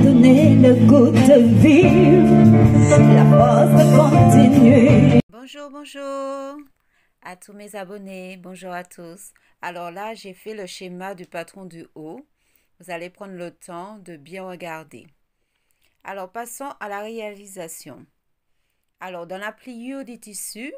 donné le goût de vivre, la force de continuer. Bonjour, bonjour à tous mes abonnés, bonjour à tous. Alors là, j'ai fait le schéma du patron du haut. Vous allez prendre le temps de bien regarder. Alors, passons à la réalisation. Alors, dans la pliure du tissu,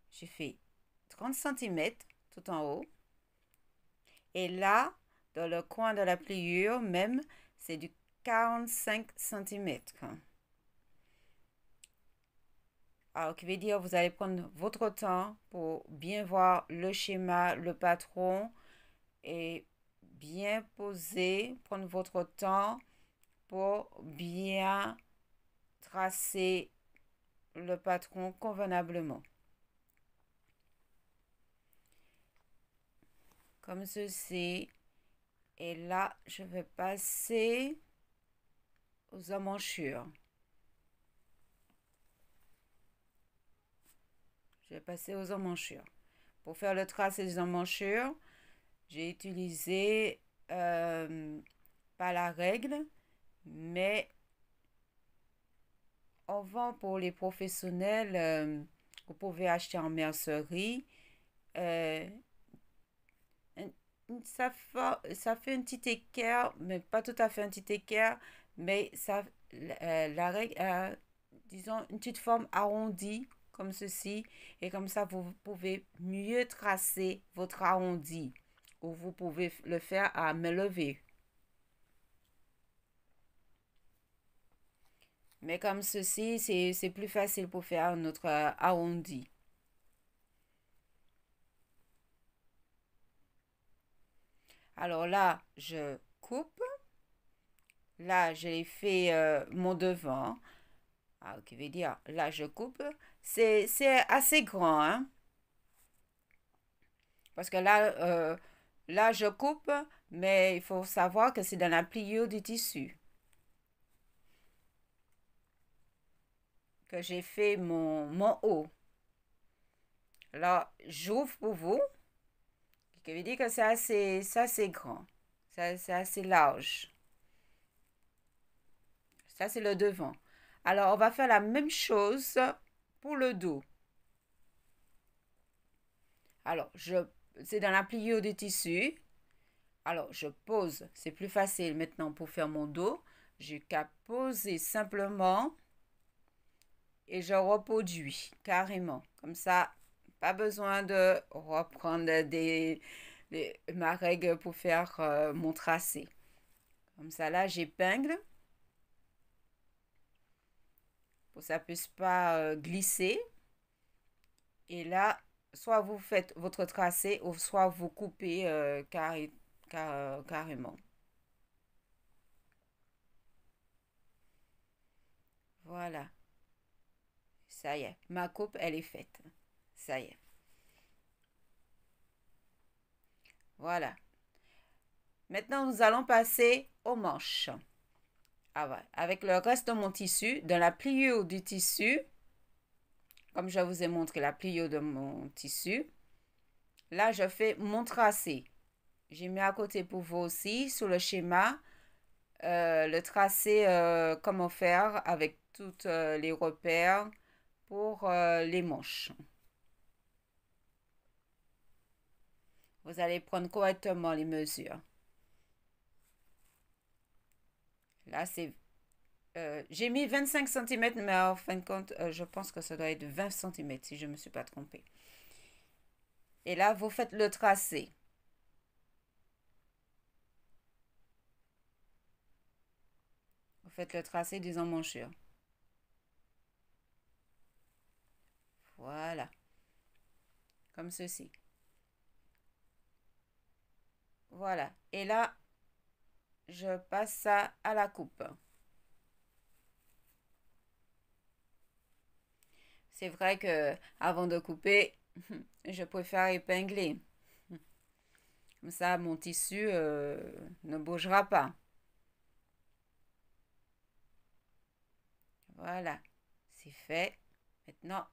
j'ai fait 30 cm tout en haut. Et là, dans le coin de la pliure même, c'est du 45 cm. Alors, qui veut dire vous allez prendre votre temps pour bien voir le schéma, le patron et bien poser, prendre votre temps pour bien tracer le patron convenablement. Comme ceci. Et là, je vais passer aux emmanchures. Je vais passer aux emmanchures. Pour faire le tracé des emmanchures, j'ai utilisé pas la règle, mais on vend pour les professionnels, vous pouvez acheter en mercerie. Ça fait un petit équerre, mais pas tout à fait un petit équerre, mais ça, la règle a, disons, une petite forme arrondie, comme ceci, et comme ça, vous pouvez mieux tracer votre arrondi, ou vous pouvez le faire à main levée. Mais comme ceci, c'est plus facile pour faire notre arrondi. Alors là, je coupe. Là, j'ai fait mon devant. Ah, qui veut dire, là, je coupe. C'est assez grand, hein? Parce que là, je coupe, mais il faut savoir que c'est dans la pliure du tissu que j'ai fait mon haut. Là, j'ouvre pour vous. Qui veut dire que c'est assez grand. C'est assez large. Ça, c'est le devant. Alors, on va faire la même chose pour le dos. Alors, c'est dans la pliure du tissu. Alors, je pose. C'est plus facile maintenant pour faire mon dos. J'ai qu'à poser simplement et je reproduis carrément. Comme ça, pas besoin de reprendre ma règle pour faire mon tracé. Comme ça, là, j'épingle pour que ça ne puisse pas glisser. Et là, soit vous faites votre tracé ou soit vous coupez carrément. Voilà. Ça y est, ma coupe, elle est faite. Ça y est. Voilà. Maintenant, nous allons passer aux manches. Ah ouais. Avec le reste de mon tissu, dans la pliure du tissu, comme je vous ai montré la pliure de mon tissu, là, je fais mon tracé. J'ai mis à côté pour vous aussi, sur le schéma, le tracé, comment faire avec tous les repères pour les manches. Vous allez prendre correctement les mesures. Là, j'ai mis 25 cm, mais en fin de compte, je pense que ça doit être 20 cm si je ne me suis pas trompée. Et là, vous faites le tracé. Vous faites le tracé des emmanchures. Voilà. Comme ceci. Voilà. Et là, je passe ça à la coupe. C'est vrai que avant de couper, je préfère épingler. Comme ça, mon tissu ne bougera pas. Voilà, c'est fait. Maintenant,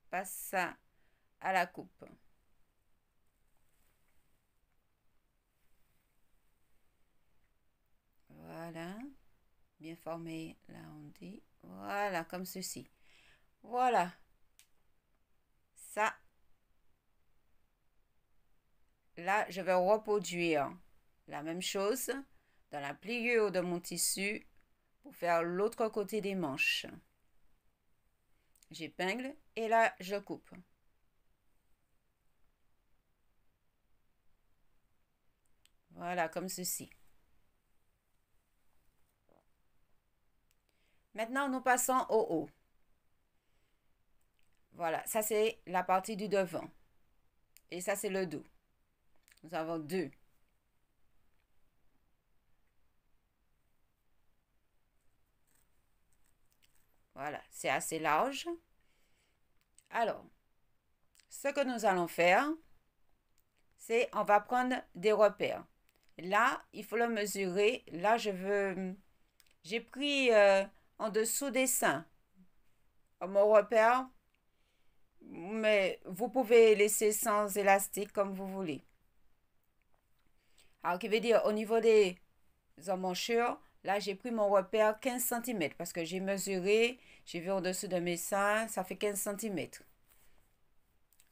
passe ça à la coupe. Voilà. bien formé, là on dit. Voilà, comme ceci. Voilà. Ça, là, je vais reproduire la même chose dans la pliure de mon tissu pour faire l'autre côté des manches. J'épingle et là, je coupe. Voilà, comme ceci. Maintenant, nous passons au haut. Voilà, ça c'est la partie du devant. Et ça c'est le dos. Nous avons deux. Voilà, c'est assez large. Alors, ce que nous allons faire, c'est on va prendre des repères. Là, il faut le mesurer. Là, j'ai pris en dessous des seins mon repère, mais vous pouvez laisser sans élastique comme vous voulez. Alors, qui veut dire au niveau des emmanchures, là, j'ai pris mon repère 15 cm parce que j'ai mesuré, j'ai vu au-dessus de mes seins, ça fait 15 cm.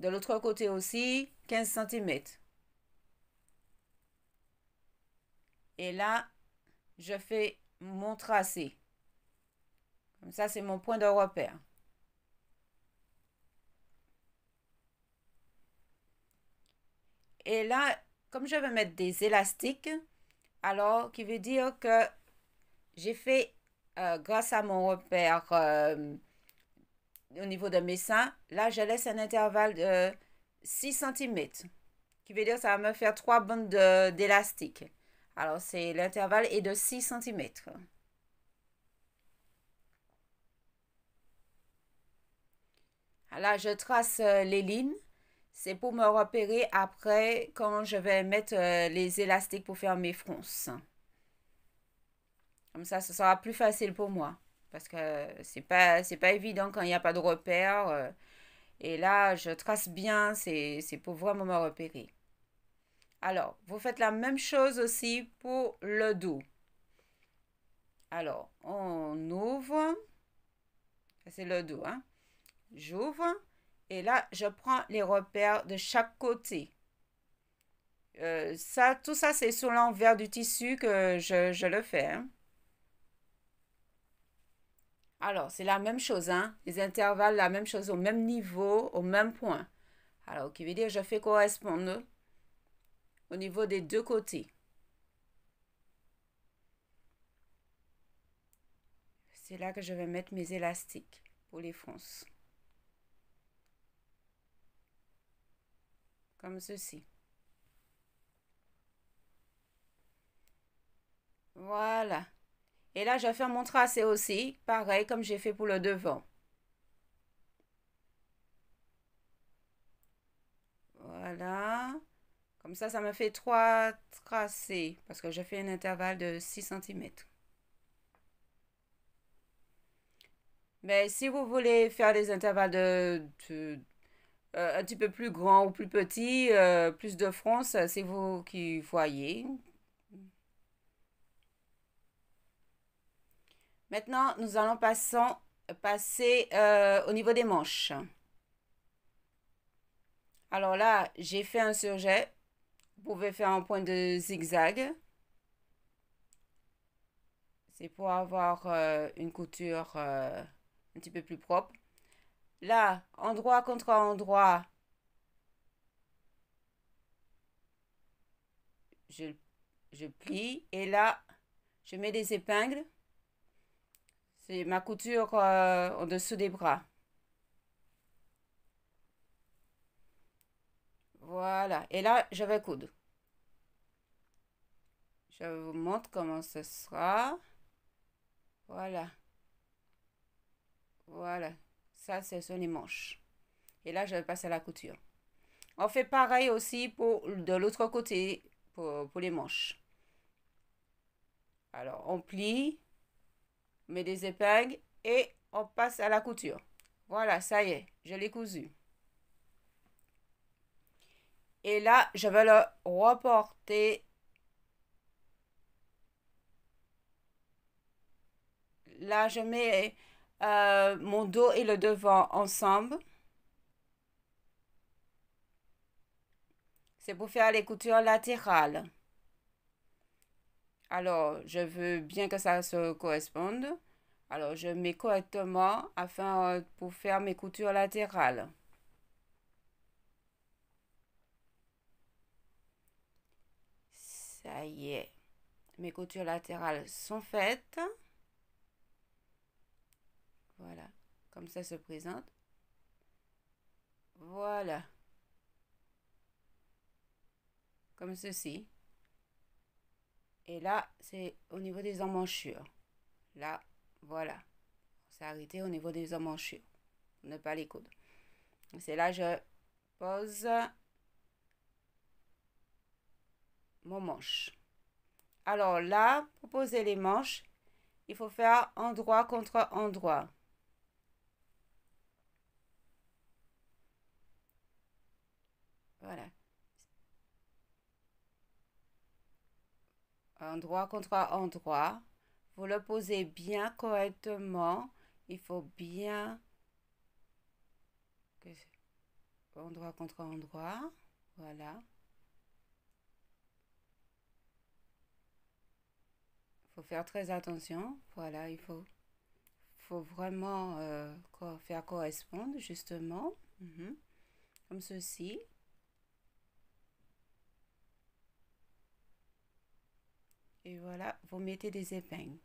De l'autre côté aussi, 15 cm. Et là, je fais mon tracé. Comme ça, c'est mon point de repère. Et là, comme je vais mettre des élastiques, alors, qui veut dire que j'ai fait, grâce à mon repère au niveau de mes seins, là, je laisse un intervalle de 6 cm, qui veut dire que ça va me faire 3 bandes d'élastique. Alors, c'est l'intervalle est de 6 cm. Là, je trace les lignes. C'est pour me repérer après quand je vais mettre les élastiques pour faire mes fronces. Comme ça, ce sera plus facile pour moi. Parce que c'est pas évident quand il n'y a pas de repère. Et là, je trace bien, c'est pour vraiment me repérer. Alors, vous faites la même chose aussi pour le dos. Alors, on ouvre. C'est le dos, hein. J'ouvre. Et là, je prends les repères de chaque côté. Tout ça, c'est sur l'envers du tissu que je le fais, hein. Alors, c'est la même chose, hein. Les intervalles, la même chose, au même niveau, au même point. Alors, qui veut dire je fais correspondre au niveau des deux côtés. C'est là que je vais mettre mes élastiques pour les fronces. Comme ceci. Voilà. Et là, je vais faire mon tracé aussi, pareil comme j'ai fait pour le devant. Voilà. Comme ça me fait 3 tracés parce que je fais un intervalle de 6 cm. Mais si vous voulez faire des intervalles un petit peu plus grands ou plus petits, plus de fronces, c'est vous qui voyez. Maintenant, nous allons passer au niveau des manches. Alors là, j'ai fait un surjet. Vous pouvez faire un point de zigzag. C'est pour avoir une couture un petit peu plus propre. Là, endroit contre endroit, je, je plie. Et là, je mets des épingles. C'est ma couture en dessous des bras. Voilà. Et là, je vais coudre. Je vous montre comment ce sera. Voilà. Voilà. Ça, ce sont les manches. Et là, je vais passer à la couture. On fait pareil aussi pour de l'autre côté, pour les manches. Alors, on plie, on met des épingles et on passe à la couture. Voilà, ça y est, je l'ai cousu. Et là, je vais le reporter Là, je mets mon dos et le devant ensemble. C'est pour faire les coutures latérales. Alors, je veux bien que ça se corresponde. Alors, je mets correctement afin pour faire mes coutures latérales. Ça y est. Mes coutures latérales sont faites. Voilà. Comme ça se présente. Voilà. Comme ceci. Et là, c'est au niveau des emmanchures. Là, voilà. On s'est arrêté au niveau des emmanchures. Ne pas les coudre. C'est là je pose mon manche. Alors là, pour poser les manches, il faut faire endroit contre endroit. Voilà. Endroit contre endroit. Vous le posez bien correctement. Il faut bien que endroit contre endroit. Voilà. Il faut faire très attention. Voilà, il faut vraiment faire correspondre justement. Comme ceci. Et voilà, vous mettez des épingles.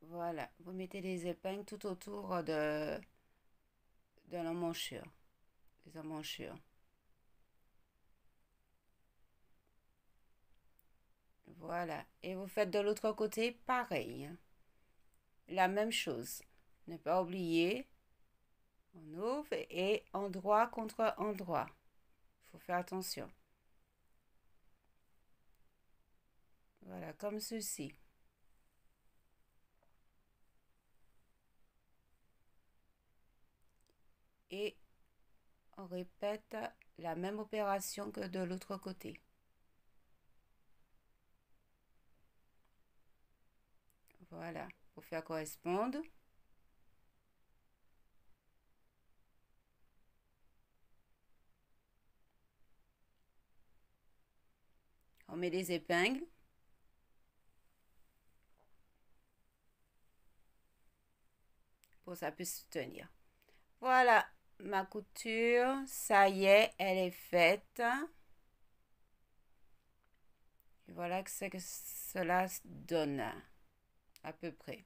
Voilà, vous mettez des épingles tout autour de l'emmanchure, des emmanchures. Voilà, et vous faites de l'autre côté pareil. La même chose. Ne pas oublier, on ouvre et endroit contre endroit. Il faut faire attention. Voilà, comme ceci. Et on répète la même opération que de l'autre côté. Voilà, pour faire correspondre. On met des épingles. Pour que ça puisse tenir. Voilà, ma couture, ça y est, elle est faite. Et voilà ce que cela donne, à peu près.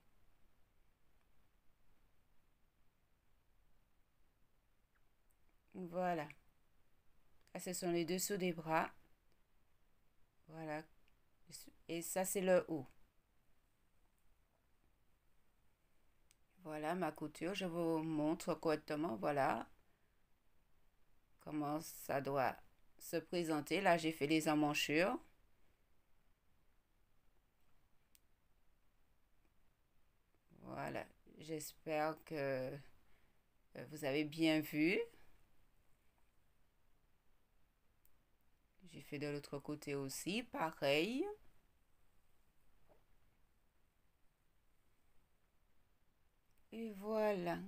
Voilà. Ça, ce sont les dessous des bras. Voilà. Et ça, c'est le haut. Voilà ma couture. Je vous montre correctement. Voilà comment ça doit se présenter. Là, j'ai fait les emmanchures. Voilà. J'espère que vous avez bien vu. J'ai fait de l'autre côté aussi. Pareil. Et voilà.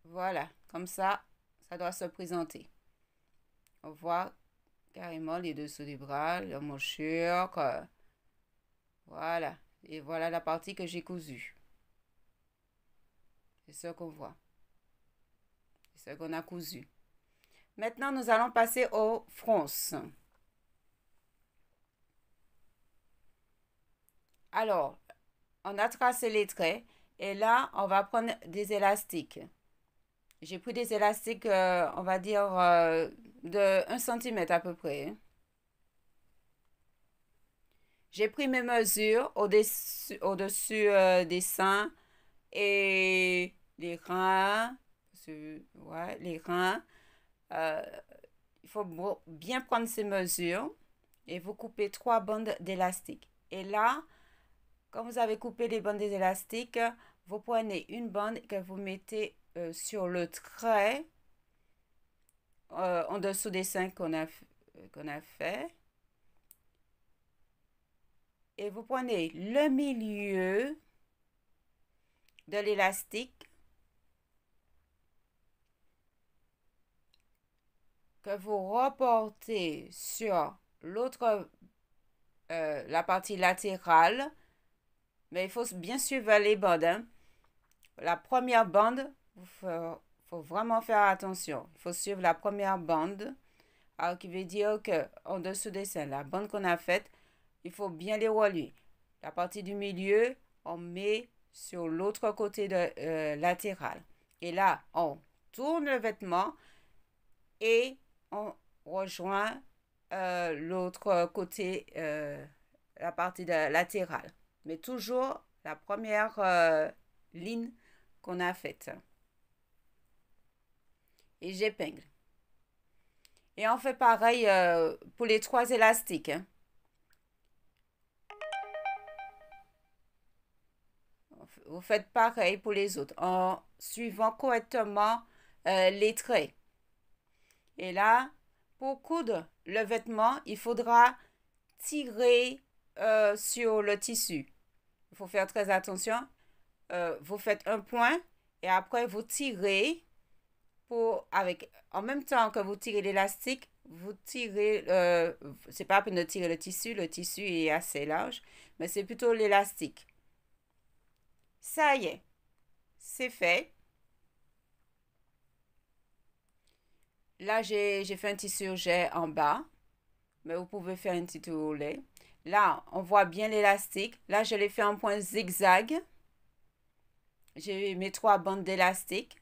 Voilà, comme ça doit se présenter. On voit carrément les dessous des bras, l'emmanchure. Voilà. Et voilà la partie que j'ai cousue. C'est ce qu'on voit. C'est ce qu'on a cousu. Maintenant, nous allons passer aux fronces. Alors, on a tracé les traits et là, on va prendre des élastiques. J'ai pris des élastiques, on va dire, de 1 cm à peu près. J'ai pris mes mesures au-dessus des seins et les reins. Ouais, les reins. Il faut bien prendre ces mesures et vous coupez 3 bandes d'élastique. Et là, quand vous avez coupé les bandes d'élastique, vous prenez une bande que vous mettez sur le trait en dessous des 5 qu'on a fait. Et vous prenez le milieu de l'élastique que vous reportez sur l'autre, la partie latérale. Mais il faut bien suivre les bandes. Hein. La première bande, il faut vraiment faire attention. Il faut suivre la première bande. Alors, qui veut dire qu'en dessous des seins, la bande qu'on a faite, il faut bien les relier. La partie du milieu, on met sur l'autre côté latéral. Et là, on tourne le vêtement et on rejoint l'autre côté, la partie latérale. Mais toujours la première ligne qu'on a faite. Et j'épingle. Et on fait pareil pour les 3 élastiques. Hein. Vous faites pareil pour les autres en suivant correctement les traits. Et là, pour coudre le vêtement, il faudra tirer sur le tissu. Il faut faire très attention. Vous faites un point et après vous tirez en même temps que vous tirez l'élastique, vous tirez, c'est pas la peine de tirer le tissu est assez large, mais c'est plutôt l'élastique. Ça y est, c'est fait. Là, j'ai fait un tissu jet en bas, mais vous pouvez faire un petit ourlet. Là, on voit bien l'élastique. Là, je l'ai fait en point zigzag. J'ai mes 3 bandes d'élastique.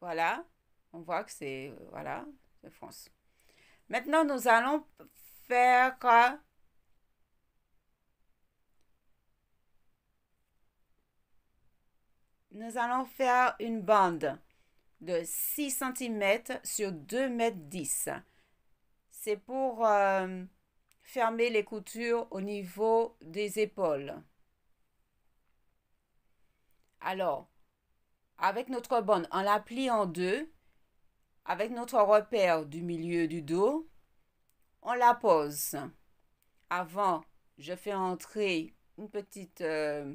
Voilà. On voit que c'est, voilà, c'est France. Maintenant, nous allons faire une bande de 6 cm sur 2,10 m. C'est pour fermer les coutures au niveau des épaules. Alors, avec notre bande, on la plie en deux. Avec notre repère du milieu du dos, on la pose. Avant, je fais entrer une petite... je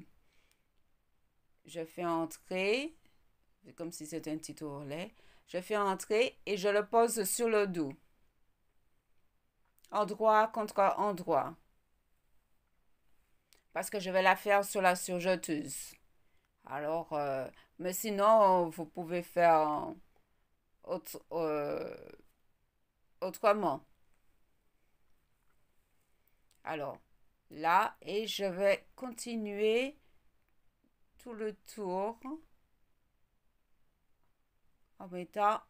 fais entrer, comme si c'était un petit ourlet. Je fais entrer et je le pose sur le dos. Endroit contre endroit. Parce que je vais la faire sur la surjeteuse. Alors, mais sinon, vous pouvez faire autrement. Alors, là, et je vais continuer tout le tour en mettant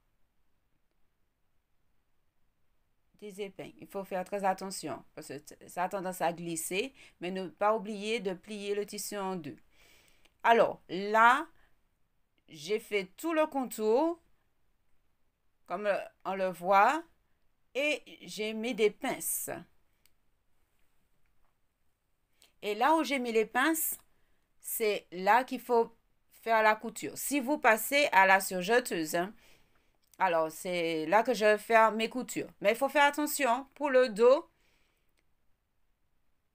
des épingles. Il faut faire très attention parce que ça a tendance à glisser, mais ne pas oublier de plier le tissu en deux. Alors, là, j'ai fait tout le contour comme on le voit et j'ai mis des pinces. Et là où j'ai mis les pinces, c'est là qu'il faut faire la couture. Si vous passez à la surjeteuse, hein, alors c'est là que je vais faire mes coutures. Mais il faut faire attention pour le dos.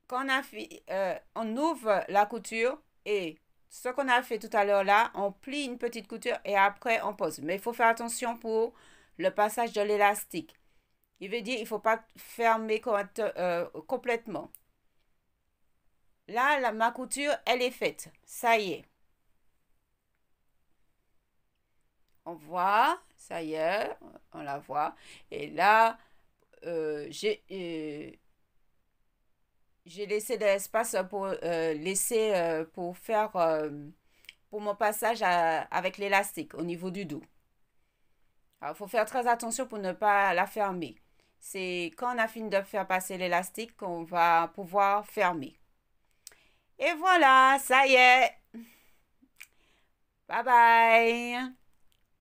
Quand on ouvre la couture et ce qu'on a fait tout à l'heure là, on plie une petite couture et après on pose. Mais il faut faire attention pour le passage de l'élastique. Il veut dire qu'il ne faut pas fermer complètement. Là, ma couture, elle est faite. Ça y est. On voit, ça y est, on la voit. Et là, j'ai laissé de l'espace pour faire pour mon passage avec l'élastique au niveau du dos. Alors, il faut faire très attention pour ne pas la fermer. C'est quand on a fini de faire passer l'élastique qu'on va pouvoir fermer. Et voilà, ça y est. Bye bye.